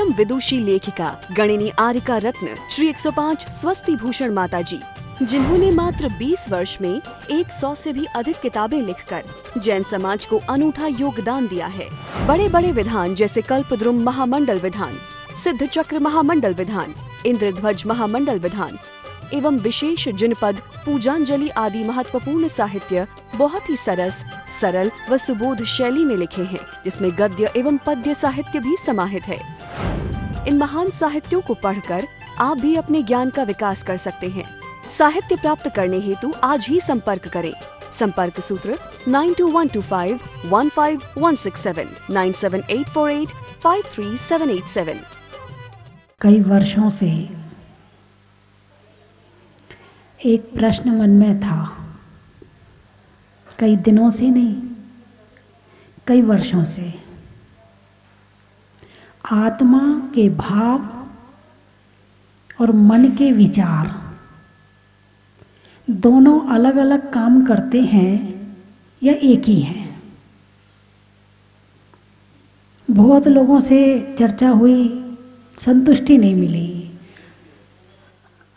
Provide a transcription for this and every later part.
परम विदुषी लेखिका गणिनी आरिका रत्न श्री 105 स्वस्ति भूषण माता जी, जिन्होंने मात्र 20 वर्ष में 100 से भी अधिक किताबें लिखकर जैन समाज को अनूठा योगदान दिया है। बड़े बड़े विधान जैसे कल्पद्रुम महामंडल विधान, सिद्ध चक्र महामंडल विधान, इंद्रध्वज महामंडल विधान एवं विशेष जिनपद, पूजांजलि आदि महत्वपूर्ण साहित्य बहुत ही सरल व सुबोध शैली में लिखे हैं, जिसमें गद्य एवं पद्य साहित्य भी समाहित है। इन महान साहित्यों को पढ़कर आप भी अपने ज्ञान का विकास कर सकते हैं। साहित्य प्राप्त करने हेतु आज ही संपर्क करें। संपर्क सूत्र 9215515167 97848 कई वर्षों से एक प्रश्न मन में था, कई दिनों से नहीं, कई वर्षों से। आत्मा के भाव और मन के विचार दोनों अलग अलग काम करते हैं या एक ही हैं? बहुत लोगों से चर्चा हुई, संतुष्टि नहीं मिली।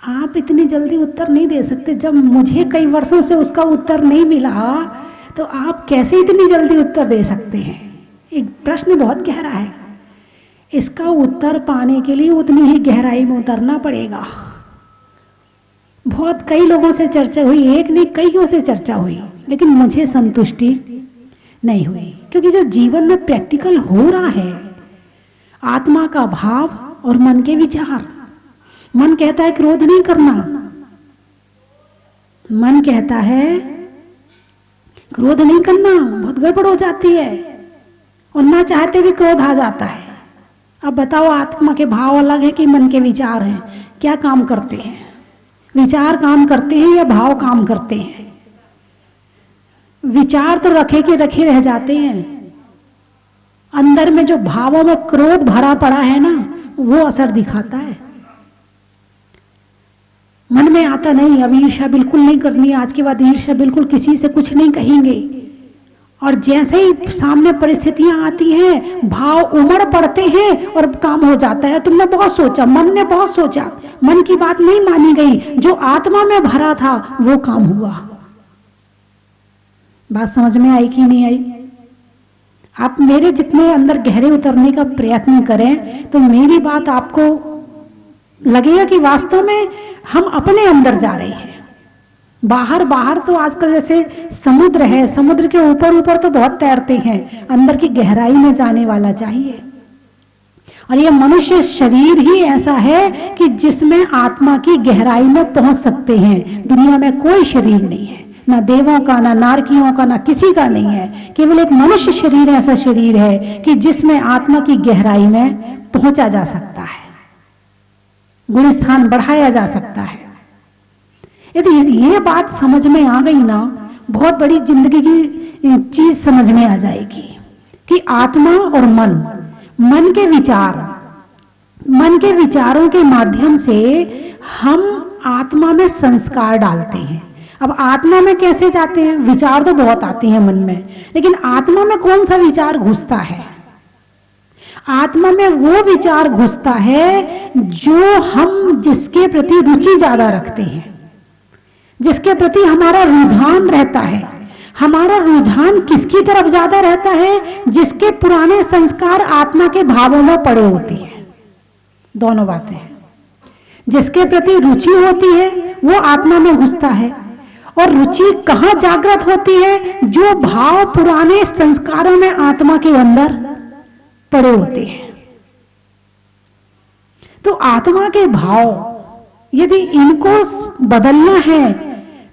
आप इतनी जल्दी उत्तर नहीं दे सकते। जब मुझे कई वर्षों से उसका उत्तर नहीं मिला तो आप कैसे इतनी जल्दी उत्तर दे सकते हैं? एक प्रश्न बहुत गहरा है। इसका उत्तर पाने के लिए उतनी ही गहराई में उतरना पड़ेगा। बहुत कई लोगों से चर्चा हुई, एक नहीं कईयों से चर्चा हुई, लेकिन मुझे संतुष्टि नहीं हुई। क्योंकि जो जीवन में प्रैक्टिकल हो रहा है, आत्मा का भाव और मन के विचार। मन कहता है क्रोध नहीं करना, मन कहता है क्रोध नहीं करना, बहुत गड़बड़ हो जाती है, और ना चाहते भी क्रोध आ जाता है। अब बताओ, आत्मा के भाव अलग है कि मन के विचार हैं? क्या काम करते हैं? विचार काम करते हैं या भाव काम करते हैं? विचार तो रखे के रखे रह जाते हैं, अंदर में जो भावों में क्रोध भरा पड़ा है ना, वो असर दिखाता है। मन में आता नहीं, अब ईर्ष्या बिल्कुल नहीं करनी, आज के बाद ईर्ष्या बिल्कुल, किसी से कुछ नहीं कहेंगे। और जैसे ही सामने परिस्थितियां आती हैं, भाव उमड़ पड़ते हैं और काम हो जाता है। तुमने बहुत सोचा, मन ने बहुत सोचा, मन की बात नहीं मानी गई, जो आत्मा में भरा था वो काम हुआ। बात समझ में आई कि नहीं आई? आप मेरे जितने अंदर गहरे उतरने का प्रयत्न करें तो मेरी बात आपको लगेगा कि वास्तव में हम अपने अंदर जा रहे हैं। बाहर तो आजकल जैसे समुद्र है, समुद्र के ऊपर तो बहुत तैरते हैं, अंदर की गहराई में जाने वाला चाहिए। और ये मनुष्य शरीर ही ऐसा है कि जिसमें आत्मा की गहराई में पहुंच सकते हैं। दुनिया में कोई शरीर नहीं है, ना देवों का, ना नारकियों का, ना किसी का नहीं है। केवल एक मनुष्य शरीर ऐसा शरीर है कि जिसमें आत्मा की गहराई में पहुंचा जा सकता है, गुण स्थान बढ़ाया जा सकता है। यदि ये बात समझ में आ गई ना, बहुत बड़ी जिंदगी की चीज समझ में आ जाएगी कि आत्मा और मन के विचारों के माध्यम से हम आत्मा में संस्कार डालते हैं। अब आत्मा में कैसे जाते हैं? विचार तो बहुत आते हैं मन में, लेकिन आत्मा में कौन सा विचार घुसता है? आत्मा में वो विचार घुसता है जो हम जिसके प्रति रुचि ज्यादा रखते हैं, जिसके प्रति हमारा रुझान रहता है। हमारा रुझान किसकी तरफ ज्यादा रहता है? जिसके पुराने संस्कार आत्मा के भावों में पड़े होती है। दोनों बातें हैं। जिसके प्रति रुचि होती है वो आत्मा में घुसता है, और रुचि कहाँ जागृत होती है? जो भाव पुराने संस्कारों में आत्मा के अंदर पड़े होते हैं। तो आत्मा के भाव यदि इनको बदलना है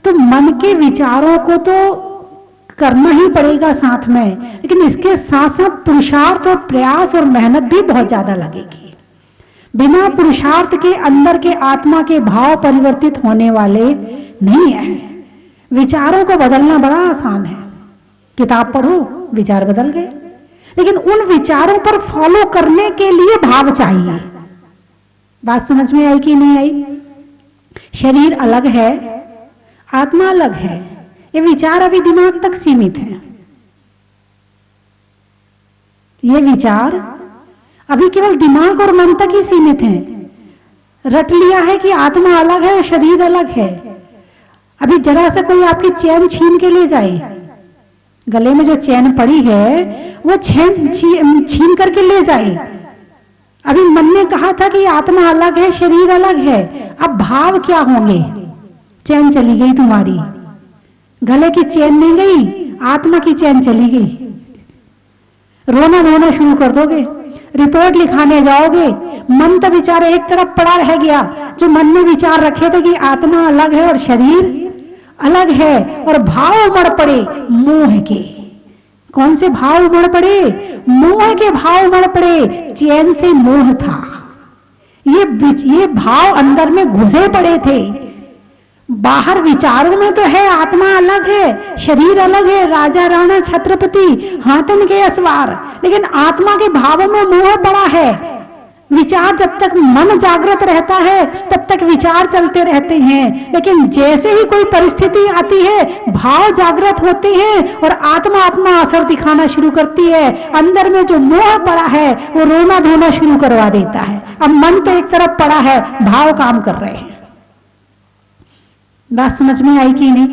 तो मन के विचारों को तो करना ही पड़ेगा साथ में, लेकिन इसके साथ साथ पुरुषार्थ और प्रयास और मेहनत भी बहुत ज्यादा लगेगी। बिना पुरुषार्थ के अंदर के आत्मा के भाव परिवर्तित होने वाले नहीं है। विचारों को बदलना बड़ा आसान है, किताब पढ़ो विचार बदल गए, लेकिन उन विचारों पर फॉलो करने के लिए भाव चाहिए। बात समझ में आई कि नहीं आई? शरीर अलग है, आत्मा अलग है। ये विचार अभी दिमाग तक सीमित है। ये विचार अभी केवल दिमाग और मन तक ही सीमित हैं। रट लिया है कि आत्मा अलग है और शरीर अलग है। अभी जरा सा कोई आपकी चैन छीन के ले जाए, गले में जो चैन पड़ी है वो चैन छीन करके ले जाए। अभी मन ने कहा था कि आत्मा अलग है, शरीर अलग है, अब भाव क्या होंगे? चैन चली गई तुम्हारी, गले की चैन नहीं गई, आत्मा की चैन चली गई। रोना धोना शुरू कर दोगे, रिपोर्ट लिखाने जाओगे, मन तो बेचारा एक तरफ पड़ा रह गया। जो मन में विचार रखे थे कि आत्मा अलग है और शरीर अलग है, और भाव उमड़ पड़े मोह के। कौन से भाव उमड़ पड़े? मोह के भाव उमड़ पड़े। चैन से मोह था, ये भाव अंदर में घुसे पड़े थे। बाहर विचारों में तो है आत्मा अलग है, शरीर अलग है, राजा राणा छत्रपति हाथन के असवार, लेकिन आत्मा के भावों में मोह पड़ा है। विचार, जब तक मन जागृत रहता है तब तक विचार चलते रहते हैं, लेकिन जैसे ही कोई परिस्थिति आती है भाव जागृत होते हैं और आत्मा अपना असर दिखाना शुरू करती है। अंदर में जो मोह पड़ा है वो रोना धोना शुरू करवा देता है। अब मन तो एक तरफ पड़ा है, भाव काम कर रहे हैं। बात समझ में आई कि नहीं?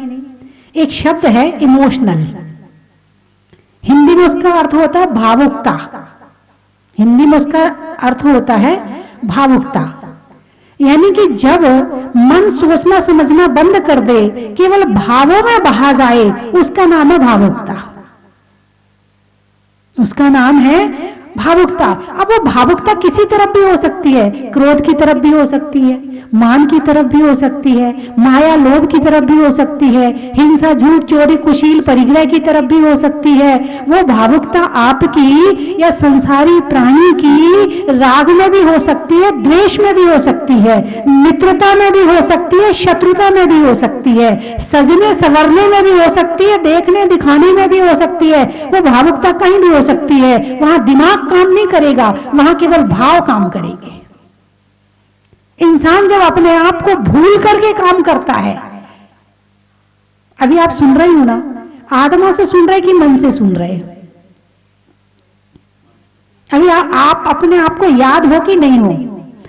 एक शब्द है इमोशनल, हिंदी में उसका अर्थ होता है भावुकता। हिंदी में उसका अर्थ होता है भावुकता, यानी कि जब मन सोचना समझना बंद कर दे, केवल भावों में बहा जाए, उसका नाम है भावुकता। उसका नाम है भावुकता। अब वो भावुकता किसी तरफ भी हो सकती है, क्रोध की तरफ भी हो सकती है, मान की तरफ भी हो सकती है, माया लोभ की तरफ भी हो सकती है, हिंसा झूठ चोरी कुशील परिग्रह की तरफ भी हो सकती है। वो भावुकता आपकी या संसारी प्राणी की राग में भी हो सकती है, द्वेष में भी हो सकती है, मित्रता में भी हो सकती है, शत्रुता में भी हो सकती है, सजने संवरने में भी हो सकती है, देखने दिखाने में भी हो सकती है। वो भावुकता कहीं भी हो सकती है। वहां दिमाग काम नहीं करेगा, वहां केवल भाव काम करेंगे। इंसान जब अपने आप को भूल करके काम करता है, अभी आप सुन रहे हो ना, आत्मा से सुन रहे कि मन से सुन रहे? अभी आप अपने आप को याद हो कि नहीं हो?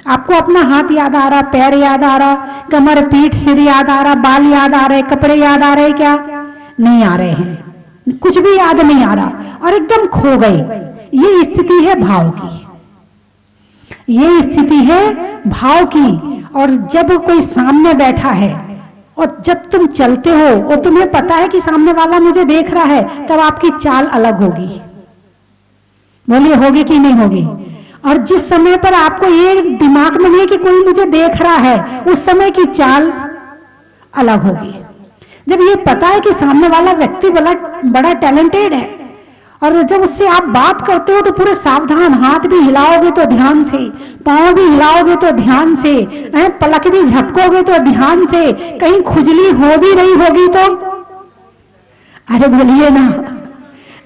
आपको अपना हाथ याद आ रहा, पैर याद आ रहा, कमर पीठ सिर याद आ रहा, बाल याद आ रहे, कपड़े याद आ रहे? क्या नहीं आ रहे हैं? कुछ भी याद नहीं आ रहा और एकदम खो गए। ये स्थिति है भाव की, ये स्थिति है भाव की। और जब कोई सामने बैठा है और जब तुम चलते हो और तुम्हें पता है कि सामने वाला मुझे देख रहा है, तब आपकी चाल अलग होगी। बोलिए होगी कि नहीं होगी? और जिस समय पर आपको ये दिमाग में नहीं कि कोई मुझे देख रहा है, उस समय की चाल अलग होगी। जब ये पता है कि सामने वाला व्यक्ति बड़ा टैलेंटेड है, और जब उससे आप बात करते हो तो पूरे सावधान, हाथ भी हिलाओगे तो ध्यान से, पांव भी हिलाओगे तो ध्यान से, पलक भी झपकोगे तो ध्यान से, कहीं खुजली हो भी रही होगी तो अरे बोलिए ना,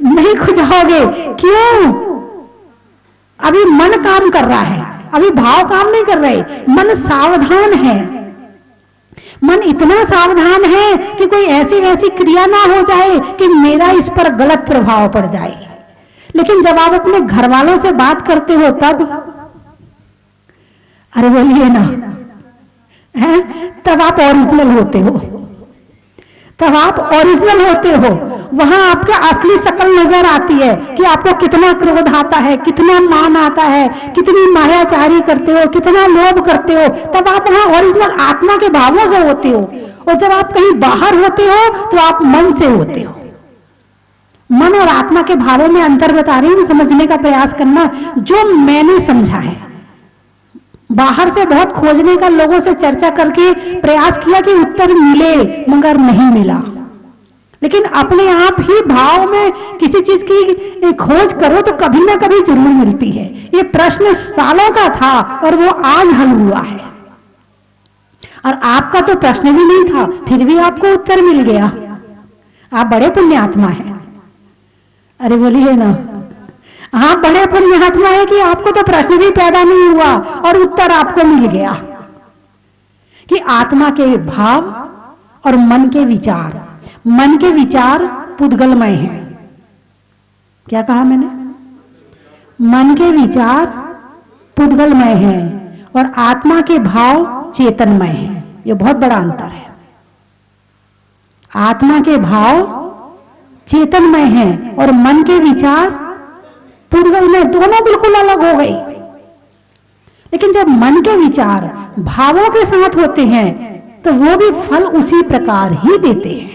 नहीं खुजाओगे। क्यों? अभी मन काम कर रहा है, अभी भाव काम नहीं कर रहे। मन सावधान है, मन इतना सावधान है कि कोई ऐसी वैसी क्रिया ना हो जाए कि मेरा इस पर गलत प्रभाव पड़ जाए। लेकिन जब आप अपने घर वालों से बात करते हो तब, अरे बोलिए ना, है तब आप ओरिजिनल होते हो, तब आप ओरिजिनल होते हो। वहां आपके असली शक्ल नजर आती है कि आपको कितना क्रोध आता है, कितना मान आता है, कितनी मायाचारी करते हो, कितना लोभ करते हो। तब आप वहां ओरिजिनल आत्मा के भावों से होते हो। और जब आप कहीं बाहर होते हो तो आप मन से होते हो। मन और आत्मा के भावों में अंतर बता रही हूं, समझने का प्रयास करना। जो मैंने समझा है, बाहर से बहुत खोजने का, लोगों से चर्चा करके प्रयास किया कि उत्तर मिले, मगर नहीं मिला। लेकिन अपने आप ही भाव में किसी चीज की खोज करो तो कभी ना कभी जरूर मिलती है। ये प्रश्न सालों का था और वो आज हल हुआ है। और आपका तो प्रश्न भी नहीं था, फिर भी आपको उत्तर मिल गया। आप बड़े पुण्यात्मा हैं। अरे बोलिए ना, हाँ बड़े पुण्यात्मा है कि आपको तो प्रश्न भी पैदा नहीं हुआ और उत्तर आपको मिल गया। कि आत्मा के भाव और मन के विचार, मन के विचार पुद्गलमय हैं। क्या कहा मैंने? मन के विचार पुद्गलमय है और आत्मा के भाव चेतनमय है। ये बहुत बड़ा अंतर है। आत्मा के भाव चेतनमय है और मन के विचार पुद्गलमय, दोनों बिल्कुल अलग हो गए। लेकिन जब मन के विचार भावों के साथ होते हैं तो वो भी फल उसी प्रकार ही देते हैं।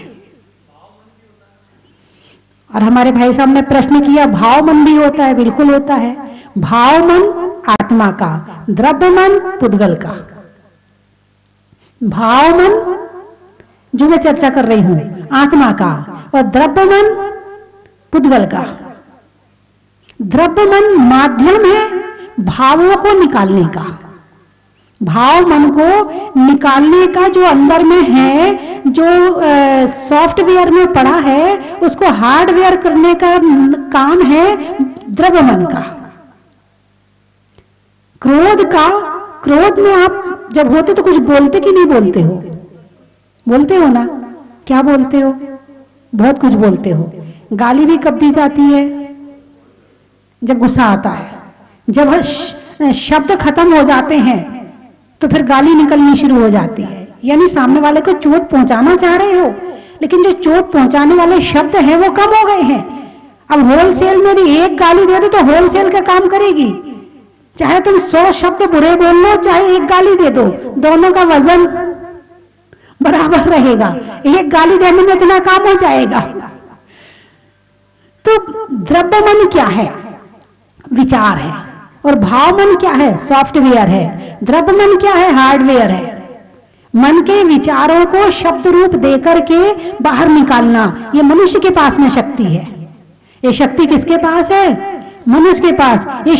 और हमारे भाई साहब ने प्रश्न किया, भाव मन भी होता है? बिल्कुल होता है। भाव मन आत्मा का, द्रव्य मन पुद्गल का। भाव मन जो मैं चर्चा कर रही हूं आत्मा का, और द्रव्य मन पुद्गल का। द्रव्य मन माध्यम है भावों को निकालने का। भाव मन को निकालने का जो अंदर में है, जो सॉफ्टवेयर में पड़ा है, उसको हार्डवेयर करने का काम है द्रव्य मन का। क्रोध का, क्रोध में आप जब होते तो कुछ बोलते कि नहीं बोलते हो? बोलते हो ना? क्या बोलते हो? बहुत कुछ बोलते हो। गाली भी कब दी जाती है? जब गुस्सा आता है। जब शब्द खत्म हो जाते हैं तो फिर गाली निकलनी शुरू हो जाती है। यानी सामने वाले को चोट पहुंचाना चाह रहे हो, लेकिन जो चोट पहुंचाने वाले शब्द हैं वो कम हो गए हैं। अब होलसेल में भी एक गाली दे दो तो होलसेल का काम करेगी। चाहे तुम 100 शब्द बुरे बोल लो, चाहे एक गाली दे दो, दोनों का वजन बराबर रहेगा। एक गाली देने में इतना काम हो जाएगा। तो द्रव्य मन क्या है? विचार है। और भाव मन क्या है? सॉफ्टवेयर है। द्रव्य मन क्या है? हार्डवेयर है। मन के विचारों को शब्द रूप देकर के बाहर निकालना, ये मनुष्य के पास में शक्ति है। ये शक्ति किसके पास है? मनुष्य के पास। ये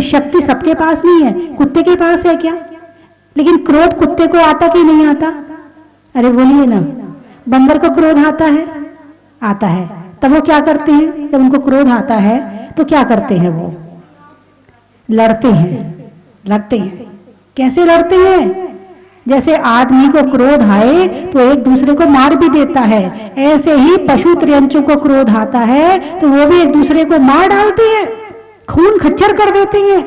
शक्ति सबके पास नहीं है। कुत्ते के पास है क्या? लेकिन क्रोध कुत्ते को आता कि नहीं आता? अरे बोलिए ना। बंदर को क्रोध आता है? आता है। तब वो क्या करते हैं? जब उनको क्रोध आता है तो क्या करते हैं? वो लड़ते हैं। लड़ते हैं। कैसे लड़ते हैं? जैसे आदमी को क्रोध आए तो एक दूसरे को मार भी देता है, ऐसे ही पशु त्रयंचों को क्रोध आता है तो वो भी एक दूसरे को मार डालते हैं, खून खच्चर कर देते हैं।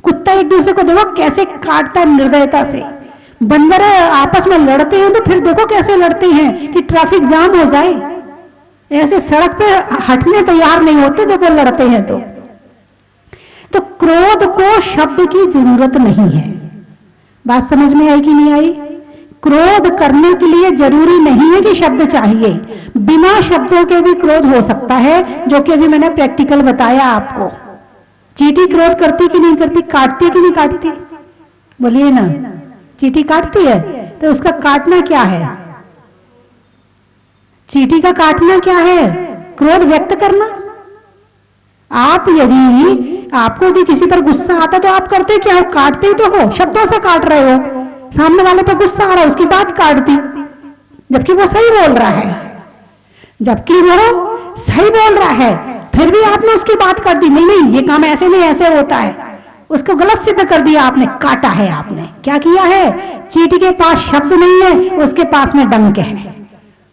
कुत्ता एक दूसरे को देखो कैसे काटता है निर्दयता से। बंदर आपस में लड़ते हैं तो फिर देखो कैसे लड़ते हैं कि ट्रैफिक जाम हो जाए। ऐसे सड़क पे हटने तैयार नहीं होते जब वो लड़ते हैं। तो क्रोध को शब्द की जरूरत नहीं है। बात समझ में आई कि नहीं आई? क्रोध करने के लिए जरूरी नहीं है कि शब्द चाहिए। बिना शब्दों के भी क्रोध हो सकता है, जो कि अभी मैंने प्रैक्टिकल बताया आपको। चींटी क्रोध करती कि नहीं करती? काटती कि नहीं काटती? बोलिए ना। चींटी काटती है तो उसका काटना क्या है? चींटी का काटना क्या है? क्रोध व्यक्त करना। आप आपको यदि किसी पर गुस्सा आता तो आप करते क्या हो? काटते ही तो हो, शब्दों से काट रहे हो। सामने वाले पर गुस्सा आ रहा है, उसकी बात काट दी, जबकि वो सही बोल रहा है। जबकि वो सही बोल रहा है, फिर भी आपने उसकी बात काट दी। नहीं नहीं, ये काम ऐसे नहीं, ऐसे होता है। उसको गलत सिद्ध कर दिया आपने, काटा है आपने। क्या किया है? चींटी के पास शब्द नहीं है, उसके पास में डंक है।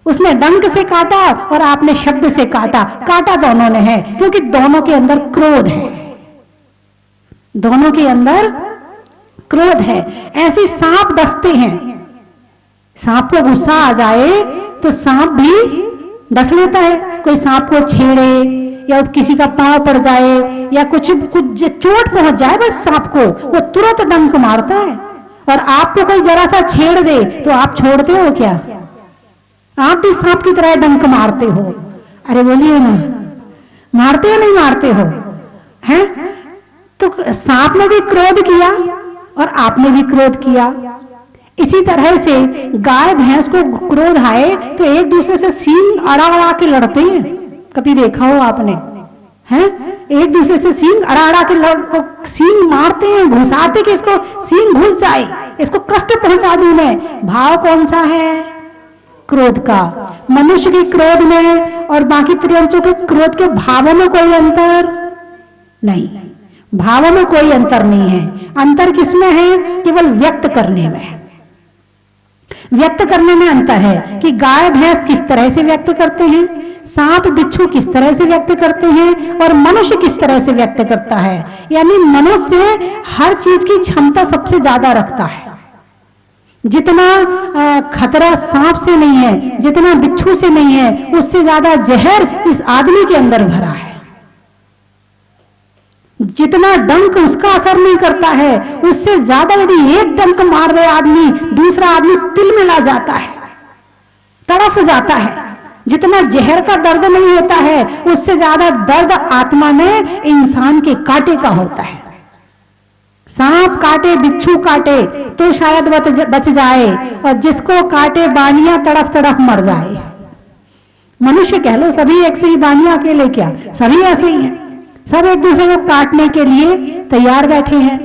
उसने डंक से काटा और आपने शब्द से काटा। काटा दोनों ने है, क्योंकि दोनों के अंदर क्रोध है। दोनों के अंदर क्रोध है। ऐसे सांप डसते हैं। सांप को गुस्सा आ जाए तो सांप भी डस लेता है। कोई सांप को छेड़े या किसी का पांव पड़ जाए या कुछ चोट पहुंच जाए, बस सांप को वो तुरंत डंक मारता है। और आपको कोई जरा सा छेड़ दे तो आप छोड़ते हो क्या? आप भी सांप की तरह डंक मारते हो। अरे बोलिए ना, मारते हो नहीं मारते हो? हैं? तो सांप ने भी क्रोध किया और आपने भी क्रोध किया। इसी तरह से गाय भैंस को क्रोध आए तो एक दूसरे से सींग अड़ा अड़ा के लड़ते हैं। कभी देखा हो आपने? हैं? एक दूसरे से सींग अड़ा अड़ा के सींग मारते हैं, घुसाते कि इसको सींग घुस जाए, इसको कष्ट पहुंचा दूं मैं। भाव कौन सा है? क्रोध का। मनुष्य के क्रोध में और बाकी त्रयंचों के क्रोध के भावों में कोई अंतर नहीं। भावों में कोई अंतर नहीं है। अंतर किसमें है? केवल व्यक्त करने में। व्यक्त करने में अंतर है कि गाय भैंस किस तरह से व्यक्त करते हैं, सांप बिच्छू किस तरह से व्यक्त करते हैं और मनुष्य किस तरह से व्यक्त करता है। यानी मनुष्य हर चीज की क्षमता सबसे ज्यादा रखता है। जितना खतरा सांप से नहीं है, जितना बिच्छू से नहीं है, उससे ज्यादा जहर इस आदमी के अंदर भरा है। जितना डंक उसका असर नहीं करता है, उससे ज्यादा यदि एक डंक मार दे आदमी, दूसरा आदमी तिलमिला जाता है, तड़फ जाता है। जितना जहर का दर्द नहीं होता है, उससे ज्यादा दर्द आत्मा में इंसान के कांटे का होता है। सांप काटे, बिच्छू काटे तो शायद बच जाए, और जिसको काटे बानियां तड़फ तड़फ मर जाए। मनुष्य कह लो, सभी एक से ही, बानियां अकेले क्या, सभी ऐसे ही हैं। सब एक दूसरे को काटने के लिए तैयार बैठे हैं।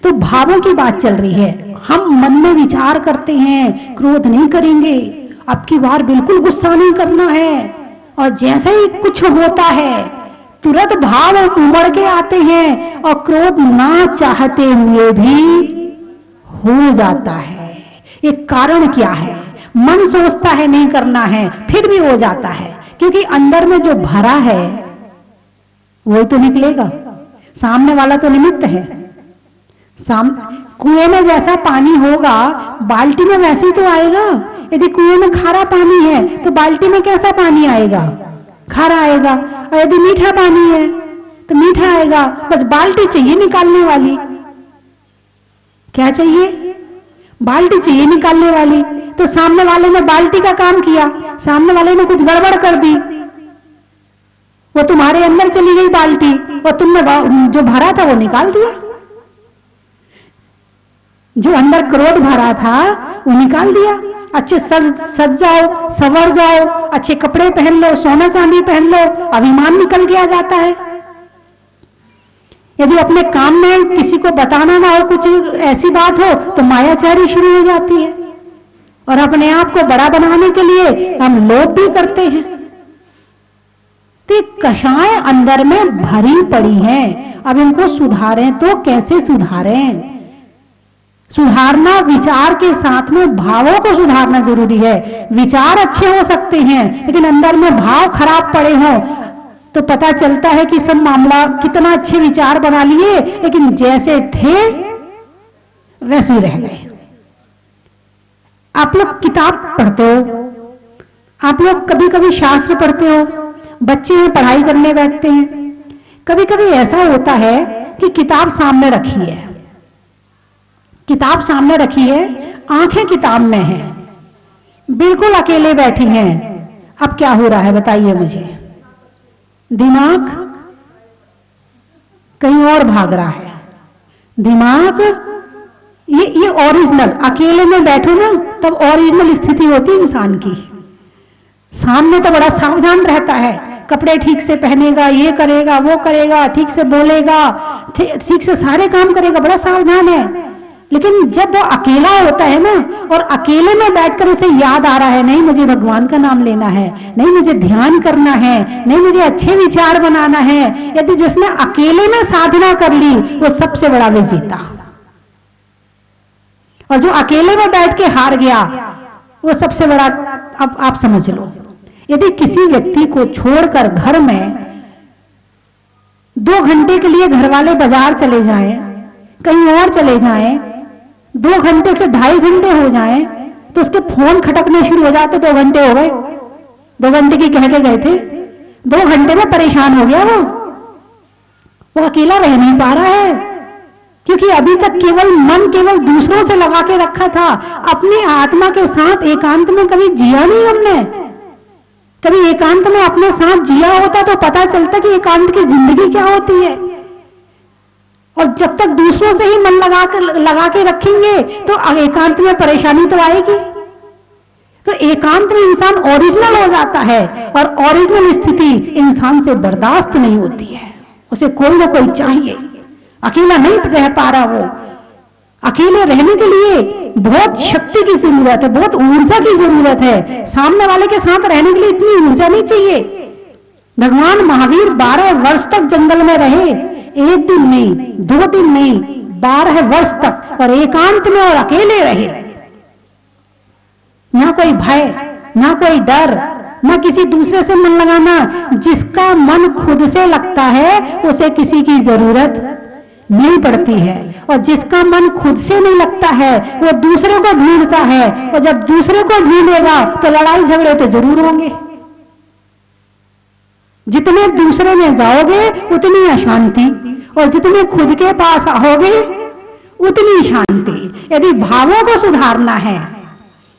तो भावों की बात चल रही है। हम मन में विचार करते हैं, क्रोध नहीं करेंगे, अब की बार बिल्कुल गुस्सा नहीं करना है, और जैसे ही कुछ होता है तुरंत भाव उमड़ के आते हैं, और क्रोध ना चाहते हुए भी हो जाता है। ये कारण क्या है? मन सोचता है नहीं करना है, फिर भी हो जाता है, क्योंकि अंदर में जो भरा है वो तो निकलेगा। सामने वाला तो निमित्त है। कुएं में जैसा पानी होगा, बाल्टी में वैसे ही तो आएगा। यदि कुएं में खारा पानी है तो बाल्टी में कैसा पानी आएगा? खारा आएगा। और यदि मीठा पानी है तो मीठा आएगा। बस बाल्टी चाहिए निकालने वाली। क्या चाहिए? बाल्टी चाहिए निकालने वाली। तो सामने वाले ने बाल्टी का काम किया, सामने वाले ने कुछ गड़बड़ कर दी, वो तुम्हारे अंदर चली गई बाल्टी, और तुमने जो भरा था वो निकाल दिया। जो अंदर क्रोध भरा था वो निकाल दिया। अच्छे सज जाओ, संवर जाओ, अच्छे कपड़े पहन लो, सोना चांदी पहन लो, अभिमान निकल गया जाता है। यदि अपने काम में किसी को बताना ना हो, कुछ ऐसी बात हो, तो मायाचारी शुरू हो जाती है, और अपने आप को बड़ा बनाने के लिए हम लोभ भी करते हैं। कषाय अंदर में भरी पड़ी हैं। अब इनको सुधारें तो कैसे सुधारें? सुधारना विचार के साथ में भावों को सुधारना जरूरी है। विचार अच्छे हो सकते हैं, लेकिन अंदर में भाव खराब पड़े हों तो पता चलता है कि सब मामला, कितना अच्छे विचार बना लिए, लेकिन जैसे थे वैसे ही रह गए। आप लोग किताब पढ़ते हो, आप लोग कभी कभी शास्त्र पढ़ते हो, बच्चे पढ़ाई करने बैठते हैं। कभी कभी ऐसा होता है कि किताब सामने रखी है, किताब सामने रखी है, आंखें किताब में हैं, बिल्कुल अकेले बैठी हैं। अब क्या हो रहा है बताइए मुझे? दिमाग कहीं और भाग रहा है। दिमाग ये ओरिजिनल, अकेले में बैठो ना तब ओरिजिनल स्थिति होती है इंसान की। सामने तो बड़ा सावधान रहता है, कपड़े ठीक से पहनेगा, ये करेगा, वो करेगा, ठीक से बोलेगा, ठीक से सारे काम करेगा, बड़ा सावधान है। लेकिन जब वो अकेला होता है ना, और अकेले में बैठकर उसे याद आ रहा है, नहीं मुझे भगवान का नाम लेना है, नहीं मुझे ध्यान करना है, नहीं मुझे अच्छे विचार बनाना है, यदि जिसने अकेले में साधना कर ली वो सबसे बड़ा विजेता। और जो अकेले में बैठ के हार गया वो सबसे बड़ा, अब आप समझ लो, यदि किसी व्यक्ति को छोड़कर घर में 2 घंटे के लिए घर वाले बाजार चले जाएं, कहीं और चले जाएं, 2 घंटे से 2.5 घंटे हो जाएं, तो उसके फोन खटकने शुरू हो जाते। 2 घंटे हो गए, 2 घंटे की कह के गए थे, 2 घंटे में परेशान हो गया वो अकेला रह नहीं पा रहा है, क्योंकि अभी तक केवल दूसरों से लगा के रखा था। अपनी आत्मा के साथ एकांत में कभी जिया नहीं हमने। कभी एकांत में अपने साथ जिया होता तो पता चलता कि एकांत की जिंदगी क्या होती है। और जब तक दूसरों से ही मन लगा के रखेंगे तो एकांत में परेशानी तो आएगी। तो एकांत में इंसान ओरिजिनल हो जाता है, और ओरिजिनल स्थिति इंसान से बर्दाश्त नहीं होती है, उसे कोई ना कोई चाहिए। अकेला नहीं रह पा रहा वो। अकेले रहने के लिए बहुत शक्ति की जरूरत है, बहुत ऊर्जा की जरूरत है। सामने वाले के साथ रहने के लिए इतनी ऊर्जा नहीं चाहिए। भगवान महावीर 12 वर्ष तक जंगल में रहे, 1 दिन नहीं, 2 दिन नहीं, 12 वर्ष तक, और एकांत में और अकेले रहे। ना कोई भय, ना कोई डर, ना किसी दूसरे से मन लगाना। जिसका मन खुद से लगता है उसे किसी की जरूरत नहीं पड़ती है, और जिसका मन खुद से नहीं लगता है वो दूसरे को ढूंढता है, और जब दूसरे को ढूंढेगा तो लड़ाई झगड़े तो जरूर होंगे। जितने दूसरे में जाओगे उतनी अशांति, और जितने खुद के पास आओगे उतनी शांति। यदि भावों को सुधारना है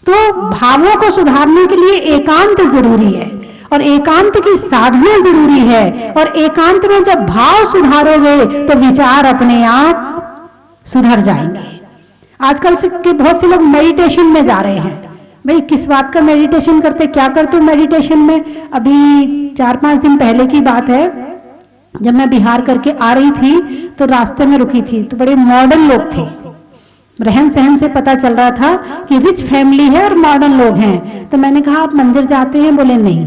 तो भावों को सुधारने के लिए एकांत जरूरी है, और एकांत की साधना जरूरी है। और एकांत में जब भाव सुधारोगे तो विचार अपने आप सुधर जाएंगे। आजकल से के बहुत से लोग मेडिटेशन में जा रहे हैं। भाई किस बात का मेडिटेशन करते, क्या करते हो मेडिटेशन में? अभी 4-5 दिन पहले की बात है, जब मैं बिहार करके आ रही थी तो रास्ते में रुकी थी, तो बड़े मॉडर्न लोग थे। रहन सहन से पता चल रहा था कि रिच फैमिली है और मॉडर्न लोग हैं। तो मैंने कहा आप मंदिर जाते हैं? बोले नहीं।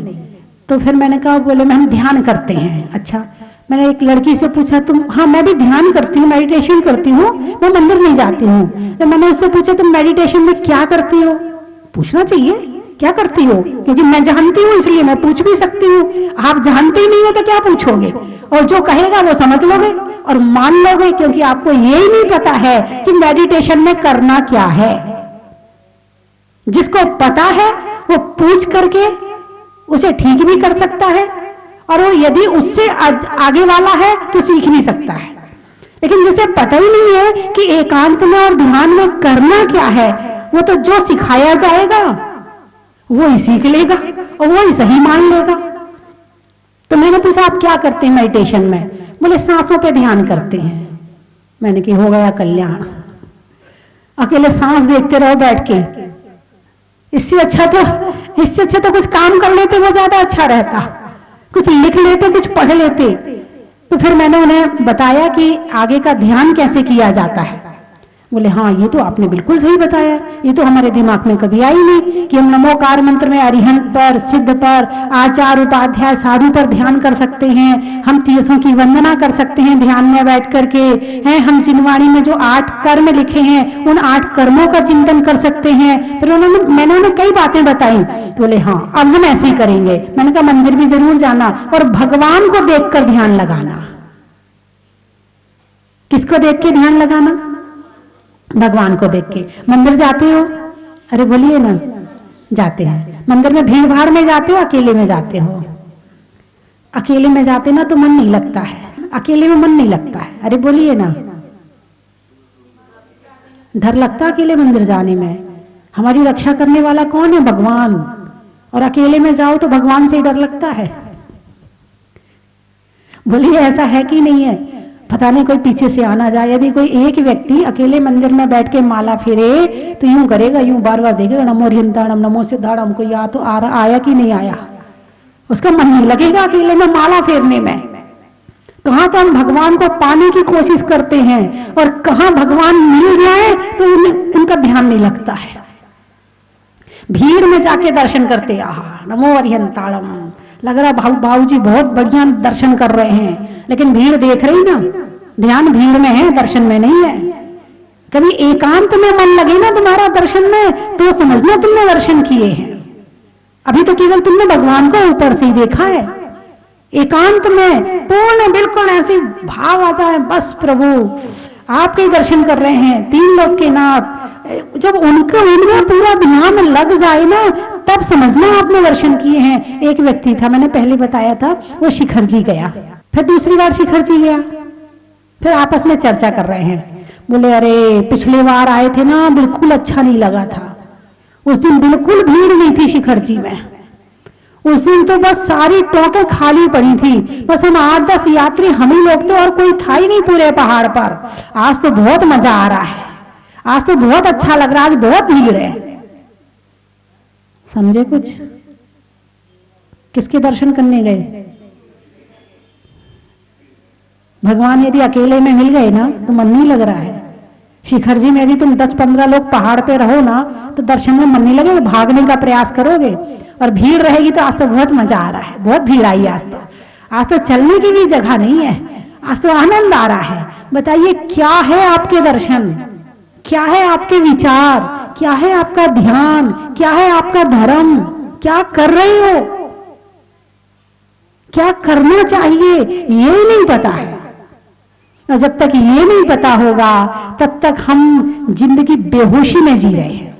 तो फिर मैंने कहा, बोले हम ध्यान करते हैं। अच्छा। मैंने एक लड़की से पूछा, तुम? हाँ मैं भी ध्यान करती हूँ, मेडिटेशन करती हूँ, मैं मंदिर नहीं जाती हूँ। तो मैंने उससे पूछा तुम मेडिटेशन में क्या करती हो? पूछना चाहिए क्या करती हो, क्योंकि मैं जानती हूँ इसलिए मैं पूछ भी सकती हूँ। आप जानते ही नहीं हो तो क्या पूछोगे? और जो कहेगा वो समझ लोगे और मान लोगे, क्योंकि आपको यही नहीं पता है कि मेडिटेशन में करना क्या है। जिसको पता है वो पूछ करके उसे ठीक भी कर सकता है, और वो यदि उससे आगे वाला है तो सीख भी सकता है। लेकिन जिसे पता ही नहीं है कि एकांत में और ध्यान में करना क्या है, वो तो जो सिखाया जाएगा वो ही सीख लेगा और वो ही सही मान लेगा। तो मैंने पूछा आप क्या करते हैं मेडिटेशन में? बोले सांसों पे ध्यान करते हैं। मैंने कहा हो गया कल्याण, अकेले सांस देखते रहो बैठ के। इससे अच्छा तो कुछ काम कर लेते, वो ज्यादा अच्छा रहता। कुछ लिख लेते, कुछ पढ़ लेते। तो फिर मैंने उन्हें बताया कि आगे का ध्यान कैसे किया जाता है। बोले हाँ ये तो आपने बिल्कुल सही बताया, ये तो हमारे दिमाग में कभी आई नहीं कि हम नमोकार मंत्र में अरिहंत पर, सिद्ध पर, आचार्य उपाध्याय साधु पर ध्यान कर सकते हैं। हम तीर्थों की वंदना कर सकते हैं ध्यान में बैठ करके हैं। हम जिनवाणी में जो 8 कर्म लिखे हैं उन 8 कर्मों का चिंतन कर सकते हैं। फिर मैंने उन्हें कई बातें बताई। बोले हाँ अब हम ऐसे ही करेंगे। मैंने कहा मंदिर भी जरूर जाना और भगवान को देखकर ध्यान लगाना। किसको देख के ध्यान लगाना? भगवान को देख के। मंदिर जाते हो? अरे बोलिए ना। जाते हैं। मंदिर में भीड़ भाड़ में जाते हो, अकेले में जाते हो? अकेले में जाते ना तो मन नहीं लगता है, अकेले में मन नहीं लगता है। अरे बोलिए ना। डर लगता अकेले मंदिर जाने में। हमारी रक्षा करने वाला कौन है? भगवान। और अकेले में जाओ तो भगवान से ही डर लगता है। बोलिए ऐसा है कि नहीं है? पता नहीं कोई पीछे से आना जाए। यदि कोई एक व्यक्ति अकेले मंदिर में बैठ के माला फिरे तो यूं करेगा, यूं बार बार देखेगा नमो हरिहंताणम नमो सिद्धाणम, कोई या तो आया कि नहीं आया। उसका मन नहीं लगेगा अकेले में माला फेरने में। कहां तो हम भगवान को पाने की कोशिश करते हैं और कहां भगवान मिल जाए तो उनका ध्यान नहीं लगता है। भीड़ में जाके दर्शन करते, आहा नमो हरिहंताणम, लग रहा भाऊ जी बहुत बढ़िया दर्शन कर रहे हैं, लेकिन भीड़ देख रही ना, ध्यान भीड़ में है, दर्शन में नहीं है। कभी एकांत में मन लगे ना तुम्हारा दर्शन में तो समझना तुमने दर्शन किए हैं। अभी तो केवल तुमने भगवान को ऊपर से ही देखा है। एकांत में पूर्ण बिल्कुल ऐसे भाव आ जाए, बस प्रभु आपके दर्शन कर रहे हैं, 3 लोक के नाथ। जब उनमें पूरा ध्यान लग जाए ना तब समझना आपने दर्शन किए हैं। एक व्यक्ति था, मैंने पहले बताया था, वो शिखर जी गया, फिर दूसरी बार शिखर जी गया, फिर आपस में चर्चा कर रहे हैं। बोले अरे पिछले बार आए थे ना बिल्कुल अच्छा नहीं लगा था, उस दिन बिल्कुल भीड़ नहीं थी शिखर जी में, उस दिन तो बस सारी टोकें खाली पड़ी थी, बस हम 8-10 यात्री हम ही लोग तो और कोई था ही नहीं पूरे पहाड़ पर। आज तो बहुत मजा आ रहा है, आज तो बहुत अच्छा लग रहा है, आज बहुत भीड़ है। समझे कुछ? किसके दर्शन करने गए? भगवान यदि अकेले में मिल गए ना तो मन नहीं लग रहा है। शिखर जी में यदि तुम 10-15 लोग पहाड़ पे रहो ना तो दर्शन में मन नहीं लगेगा, भागने का प्रयास करोगे। और भीड़ रहेगी तो आज तो बहुत मजा आ रहा है, बहुत भीड़ आई आज तो चलने की भी जगह नहीं है, आज तो आनंद आ रहा है। बताइए क्या है आपके दर्शन? क्या है आपके विचार, क्या है आपका ध्यान, क्या है आपका धर्म, क्या कर रहे हो, क्या करना चाहिए, ये नहीं पता है। और जब तक ये नहीं पता होगा तब तक हम जिंदगी बेहोशी में जी रहे हैं।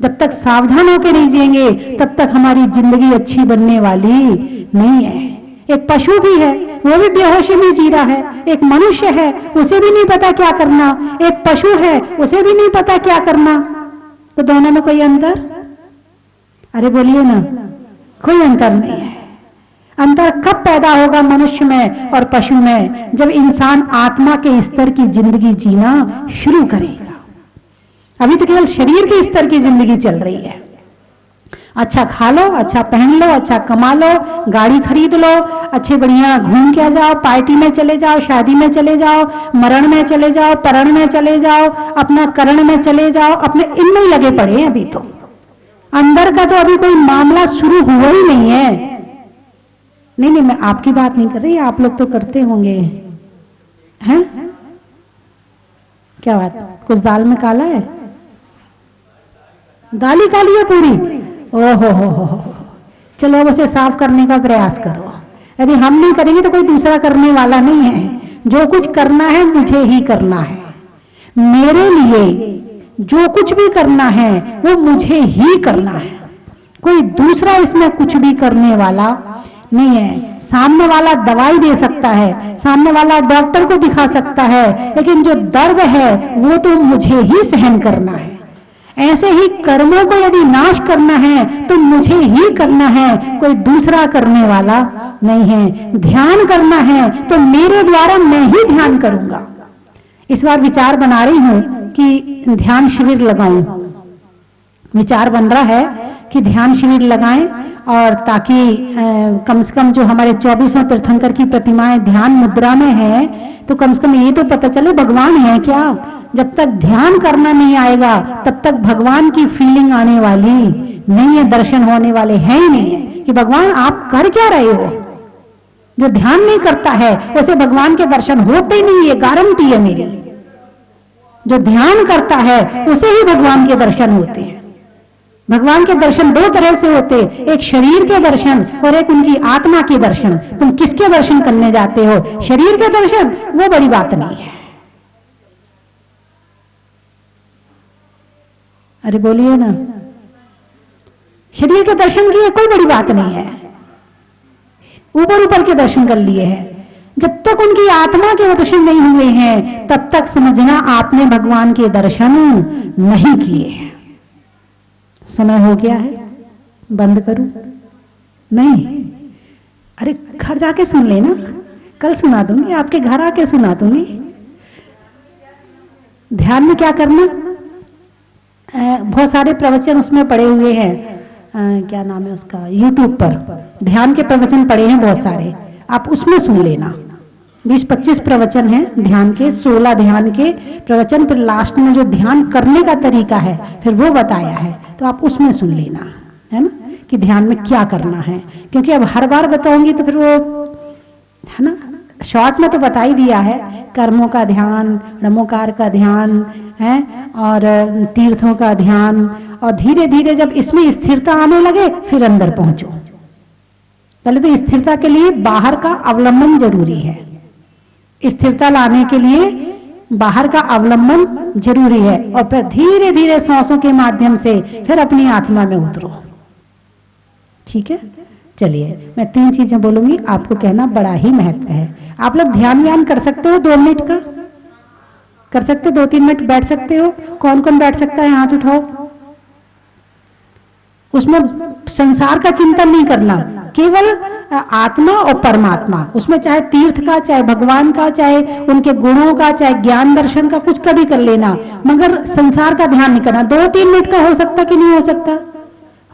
जब तक सावधान होकर नहीं जिएंगे तब तक हमारी जिंदगी अच्छी बनने वाली नहीं है। एक पशु भी है, वो भी बेहोशी में जी रहा है। एक मनुष्य है, उसे भी नहीं पता क्या करना। एक पशु है, उसे भी नहीं पता क्या करना। तो दोनों में कोई अंतर? अरे बोलिए ना, कोई अंतर नहीं है। अंतर कब पैदा होगा मनुष्य में और पशु में? जब इंसान आत्मा के स्तर की जिंदगी जीना शुरू करेगा। अभी तो केवल शरीर के स्तर की जिंदगी चल रही है। अच्छा खा लो, अच्छा पहन लो, अच्छा कमा लो, गाड़ी खरीद लो, अच्छे बढ़िया घूम के आ जाओ, पार्टी में चले जाओ, शादी में चले जाओ, मरण में चले जाओ, परण में चले जाओ, अपना करण में चले जाओ, अपने इनमें ही लगे पड़े हैं। अभी तो अंदर का तो अभी कोई मामला शुरू हुआ ही नहीं है। नहीं, मैं आपकी बात नहीं कर रही, आप लोग तो करते होंगे हैं। क्या बात, कुछ दाल में काला है? दाल ही काली है पूरी? ओहो हो। चलो अब उसे साफ करने का प्रयास करो। यदि हम नहीं करेंगे तो कोई दूसरा करने वाला नहीं है। जो कुछ करना है मुझे ही करना है। मेरे लिए जो कुछ भी करना है वो मुझे ही करना है। कोई दूसरा इसमें कुछ भी करने वाला नहीं है। सामने वाला दवाई दे सकता है, सामने वाला डॉक्टर को दिखा सकता है, लेकिन जो दर्द है वो तो मुझे ही सहन करना है। ऐसे ही कर्मों को यदि नाश करना है तो मुझे ही करना है, कोई दूसरा करने वाला नहीं है। ध्यान करना है तो मेरे द्वारा मैं ही ध्यान करूंगा। इस बार विचार बना रही हूं कि ध्यान शिविर लगाऊं। विचार बन रहा है कि ध्यान शिविर लगाएं, और ताकि कम से कम जो हमारे 24 तीर्थंकर की प्रतिमाएं ध्यान मुद्रा में है, तो कम से कम ये तो पता चले भगवान है क्या। जब तक ध्यान करना नहीं आएगा तब तक भगवान की फीलिंग आने वाली नहीं है, दर्शन होने वाले हैं ही नहीं है कि भगवान आप कर क्या रहे हो। जो ध्यान नहीं करता है उसे भगवान के दर्शन होते ही नहीं, ये गारंटी है मेरी। जो ध्यान करता है उसे ही भगवान के दर्शन होते हैं। भगवान के दर्शन दो तरह से होते, एक शरीर के दर्शन और एक उनकी आत्मा के दर्शन। तुम किसके दर्शन करने जाते हो? शरीर के दर्शन वो बड़ी बात नहीं है। अरे बोलिए ना, शरीर के दर्शन किए कोई बड़ी बात नहीं है, ऊपर ऊपर के दर्शन कर लिए हैं। जब तक उनकी आत्मा के दर्शन नहीं हुए हैं तब तक समझना आपने भगवान के दर्शन नहीं किए हैं। समय हो गया है, बंद करूं? नहीं, अरे घर जाके सुन लेना, कल सुना दूंगी, आपके घर आके सुना दूंगी। ध्यान में क्या करना, बहुत सारे प्रवचन उसमें पड़े हुए हैं। क्या नाम है उसका, यूट्यूब पर ध्यान के प्रवचन पड़े हैं बहुत सारे, आप उसमें सुन लेना। 20-25 प्रवचन हैं ध्यान के, 16 ध्यान के प्रवचन, फिर लास्ट में जो ध्यान करने का तरीका है फिर वो बताया है, तो आप उसमें सुन लेना, है ना, कि ध्यान में क्या करना है। क्योंकि अब हर बार बताऊंगी तो फिर वो, है ना, शॉर्ट में तो बता ही दिया है। कर्मों का ध्यान, नमोकार का ध्यान है, और तीर्थों का ध्यान, और धीरे धीरे जब इसमें स्थिरता आने लगे फिर अंदर पहुंचो। पहले तो स्थिरता के लिए बाहर का अवलंबन जरूरी है। स्थिरता लाने के लिए बाहर का अवलंबन जरूरी है, और फिर धीरे धीरे सांसों के माध्यम से फिर अपनी आत्मा में उतरो। ठीक है, चलिए मैं 3 चीजें बोलूंगी, आपको कहना बड़ा ही महत्व है। आप लोग ध्यान व्यान कर सकते हो 2 मिनट का, कर सकते हो 2-3 मिनट बैठ सकते हो? कौन कौन बैठ सकता है, हाथ उठाओ। उसमें संसार का चिंतन नहीं करना, केवल आत्मा और परमात्मा। उसमें चाहे तीर्थ का, चाहे भगवान का, चाहे उनके गुणों का, चाहे ज्ञान दर्शन का, कुछ कभी कर लेना, मगर संसार का ध्यान नहीं करना। 2-3 मिनट का हो सकता कि नहीं हो सकता?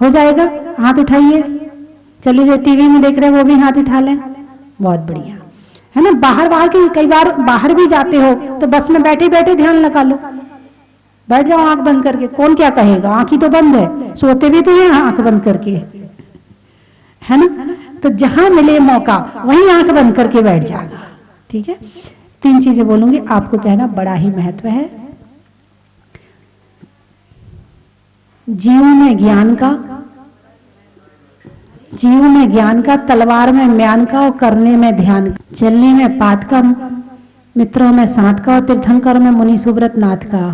हो जाएगा, हाथ उठाइए। चलिए जो टीवी में देख रहे हैं वो भी हाथ उठा लें, बहुत बढ़िया, है ना। बाहर के कई बार बाहर भी जाते हो तो बस में बैठे बैठे ध्यान लगा लो, बैठ जाओ आंख बंद करके, कौन क्या कहेगा, आंख ही तो बंद है, सोते भी तो हैं आंख बंद करके, है ना। तो जहां मिले मौका वहीं आंख बंद करके बैठ जाना, ठीक है। 3 चीजें बोलूंगी, आपको कहना बड़ा ही महत्व है। जीव में ज्ञान का, जीव में ज्ञान का, तलवार में म्यान का और करने में ध्यान का, चलने में पात का, मित्रों में साथ का और तीर्थंकर में मुनि सुब्रत नाथ का,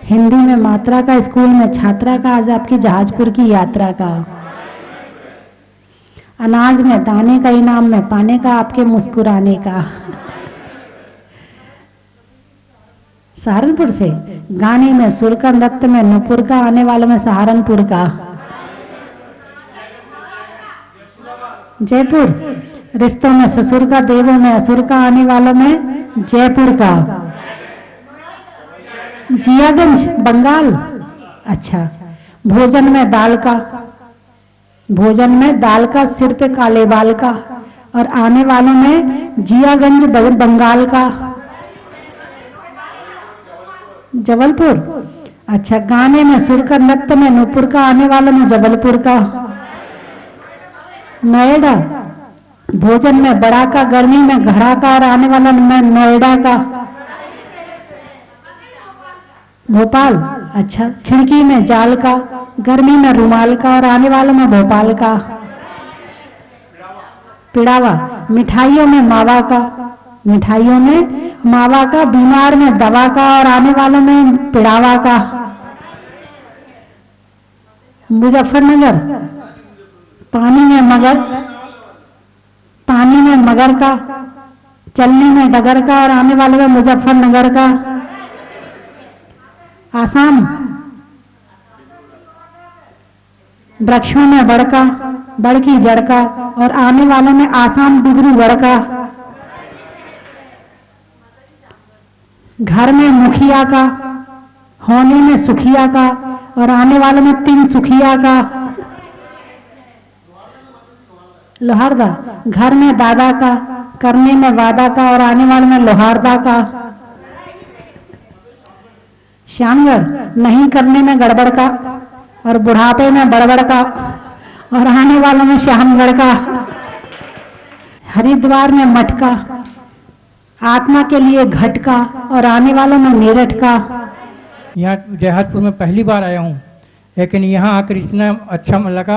हिंदी में मात्रा का, स्कूल में छात्रा का, आज आपकी जहाजपुर की यात्रा का, अनाज में दाने का, इनाम में पाने का, आपके मुस्कुराने का। सहारनपुर से गाने में सुर का, नृत्य में नूपुर का, आने वालों में सहारनपुर का। जयपुर, रिश्तों में ससुर का, देवों में असुर का, आने वालों में जयपुर का। जियागंज बंगाल, अच्छा। भोजन में दाल का, भोजन में दाल का, सिर पे काले बाल का, और आने वालों में जियागंज बंगाल का। जबलपुर, अच्छा। गाने में सुर का, नृत्य में नूपुर का, आने वालों में जबलपुर का। नोएडा, भोजन में बड़ा का, गर्मी में घड़ा का, और आने वाला में नोएडा का। भोपाल, अच्छा। खिड़की में जाल का, गर्मी में रुमाल का, और आने वालों में भोपाल का। पिड़ावा, मिठाइयों में मावा का, मिठाइयों में मावा का, बीमार में दवा का, और आने वालों में पिड़ावा का। मुजफ्फरनगर, पानी में मगर, पानी में मगर का, चलने में डगर का, और आने वाले में मुजफ्फरनगर का। आसाम, वृक्षों में बड़का, बड़ की जड़ का, और आने वालों में आसाम डिब्रूगढ़ का। घर में मुखिया का, होने में सुखिया का, और आने वालों में तीन सुखिया का। लोहारदा, घर में दादा का, करने में वादा का, और आने वाले में लोहारदा का। श्यामगढ़, नहीं करने में गड़बड़ का, और बुढ़ापे में बड़बड़ का, और आने वालों में श्यामगढ़ का। हरिद्वार में मटका, आत्मा के लिए घट का, और आने वालों में मेरठ का। यहाँ जहाजपुर में पहली बार आया हूँ, लेकिन यहाँ आकर इतना अच्छा लगा।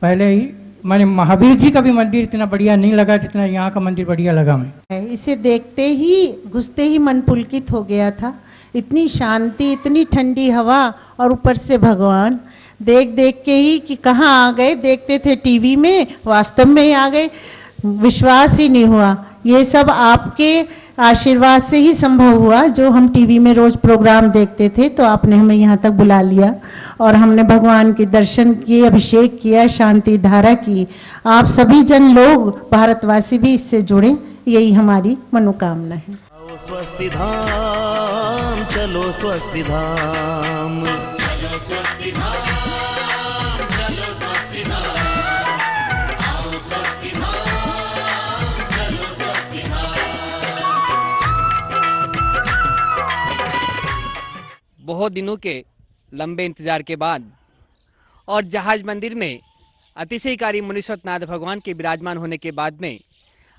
पहले ही मैंने महावीर जी का भी मंदिर इतना बढ़िया नहीं लगा जितना यहाँ का मंदिर बढ़िया लगा। मैं इसे देखते ही, घुसते ही मन पुलकित हो गया था। इतनी शांति, इतनी ठंडी हवा, और ऊपर से भगवान, देख देख के ही कि कहाँ आ गए। देखते थे टीवी में, वास्तव में ही आ गए, विश्वास ही नहीं हुआ। ये सब आपके आशीर्वाद से ही संभव हुआ। जो हम टीवी में रोज प्रोग्राम देखते थे, तो आपने हमें यहाँ तक बुला लिया, और हमने भगवान के दर्शन किए, अभिषेक किया, शांति धारा की। आप सभी जन लोग, भारतवासी भी इससे जुड़े, यही हमारी मनोकामना है। स्वस्ति धाम, चलो स्वस्ति धाम, चलो स्वस्ति धाम, चलो स्वस्ति धाम, आओ स्वस्ति धाम, चलो स्वस्ति धाम। बहुत दिनों के लंबे इंतजार के बाद और जहाज मंदिर में अतिशयकारी मुनीश्वरनाथ भगवान के विराजमान होने के बाद में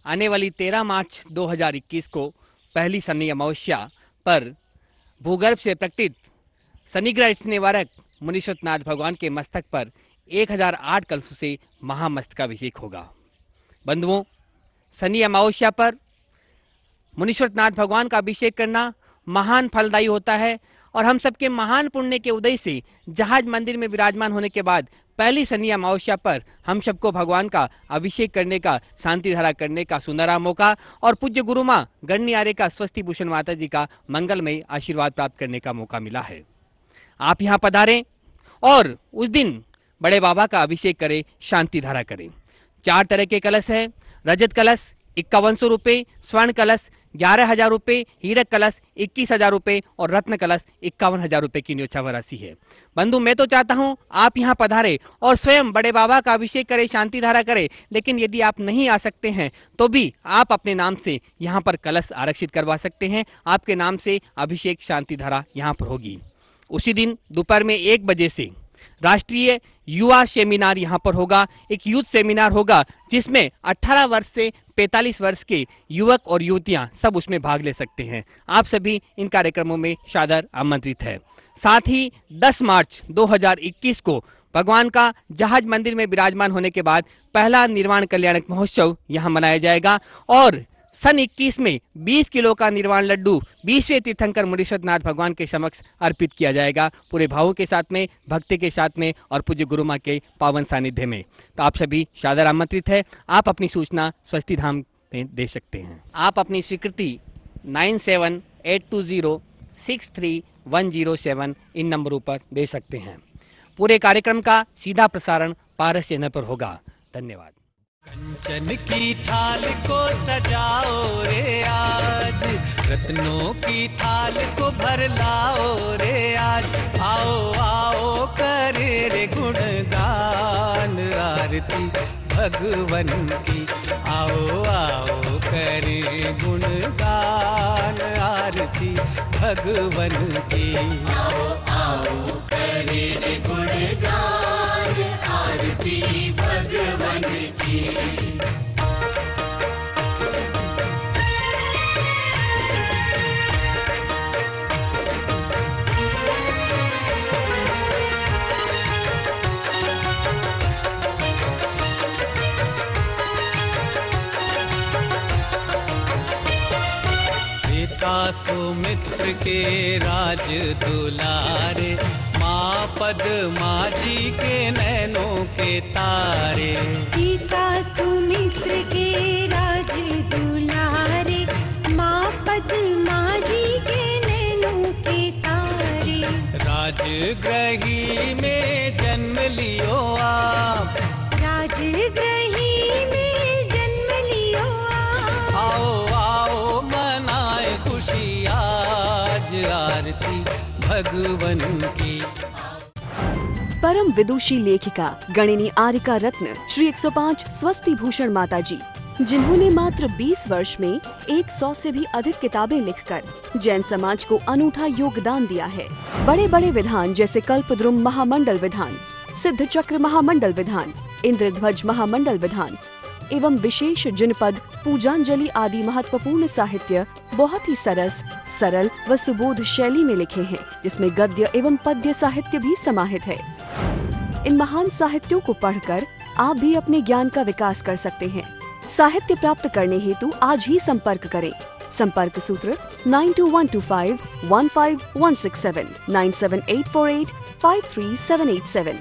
आने वाली 13 मार्च 2021 को पहली शनि अमावस्या पर भूगर्भ से प्रकटित शनिग्रह निवारक मुनीश्वरनाथ भगवान के मस्तक पर 1008 कलशों से महामस्तकाभिषेक होगा। बंधुओं, शनि अमावस्या पर मुनीश्वरनाथ भगवान का अभिषेक करना महान फलदायी होता है, और हम सबके महान पुण्य के उदय से जहाज मंदिर में विराजमान होने के बाद पहली शनि अमावस्या पर हम सबको भगवान का अभिषेक करने का, शांति धारा करने का सुनहरा मौका, और पूज्य गुरु माँ गणनी आर्य का स्वस्ति भूषण माता जी का मंगलमय आशीर्वाद प्राप्त करने का मौका मिला है। आप यहाँ पधारें और उस दिन बड़े बाबा का अभिषेक करें, शांति धारा करें। 4 तरह के कलश है। रजत कलश 5100 रुपये, स्वर्ण कलश 11,000 रुपये, हीरक कलश 21,000 रुपये, और रत्न कलश 51,000 रुपये की न्योछावर राशि है। बंधु, मैं तो चाहता हूं आप यहां पधारे और स्वयं बड़े बाबा का अभिषेक करें, शांति धारा करें। लेकिन यदि आप नहीं आ सकते हैं तो भी आप अपने नाम से यहां पर कलश आरक्षित करवा सकते हैं। आपके नाम से अभिषेक, शांति धारा यहां पर होगी। उसी दिन दोपहर में 1 बजे से राष्ट्रीय युवा सेमिनार यहाँ पर होगा, एक यूथ सेमिनार होगा जिसमें 18 वर्ष से 45 वर्ष के युवक और युवतियां सब उसमें भाग ले सकते हैं। आप सभी इन कार्यक्रमों में सादर आमंत्रित है। साथ ही 10 मार्च 2021 को भगवान का जहाज मंदिर में विराजमान होने के बाद पहला निर्वाण कल्याणक महोत्सव यहाँ मनाया जाएगा और सन 21 में 20 किलो का निर्वाण लड्डू 20वें तीर्थंकर मुनीश्वरनाथ भगवान के समक्ष अर्पित किया जाएगा, पूरे भावों के साथ में, भक्ति के साथ में और पूज्य गुरु माँ के पावन सानिध्य में। तो आप सभी सादर आमंत्रित है। आप अपनी सूचना स्वस्ति धाम में दे सकते हैं। आप अपनी स्वीकृति 9782063107 इन नंबरों पर दे सकते हैं। पूरे कार्यक्रम का सीधा प्रसारण पारस चैनल पर होगा। धन्यवाद। कंचन की थाल को सजाओ रे आज, रत्नों की थाल को भर लाओ रे आज। आओ आओ करे रे गुणगान आरती भगवन की। आओ आओ करे गुणगान आरती भगवन की। आओ आओ करे रे गुणगान आरती भगवन की। सुमित्र के राज दुलारे, माँ पद्मा जी के नैनों के तारे। पिता सुमित्र के राज दुलारे, माँ पद्मा जी के नैनों के तारे। राजगृही में जन्म लियो आप, राजगृही में जन्म लियो आप। आओ आओ मनाए खुशी आज आरती भगवन की। परम विदुषी लेखिका गणिनी आरिका रत्न श्री 105 स्वस्ति भूषण माता जी, जिन्होंने मात्र 20 वर्ष में 100 से भी अधिक किताबें लिखकर जैन समाज को अनूठा योगदान दिया है। बड़े बड़े विधान जैसे कल्पद्रुम महामंडल विधान, सिद्ध चक्र महामंडल विधान, इंद्रध्वज महामंडल विधान एवं विशेष जिनपद, पूजांजलि आदि महत्वपूर्ण साहित्य बहुत ही सरल व सुबोध शैली में लिखे हैं, जिसमें गद्य एवं पद्य साहित्य भी समाहित है। इन महान साहित्यों को पढ़कर आप भी अपने ज्ञान का विकास कर सकते हैं। साहित्य प्राप्त करने हेतु आज ही संपर्क करें। संपर्क सूत्र 9212515167, 97848533787।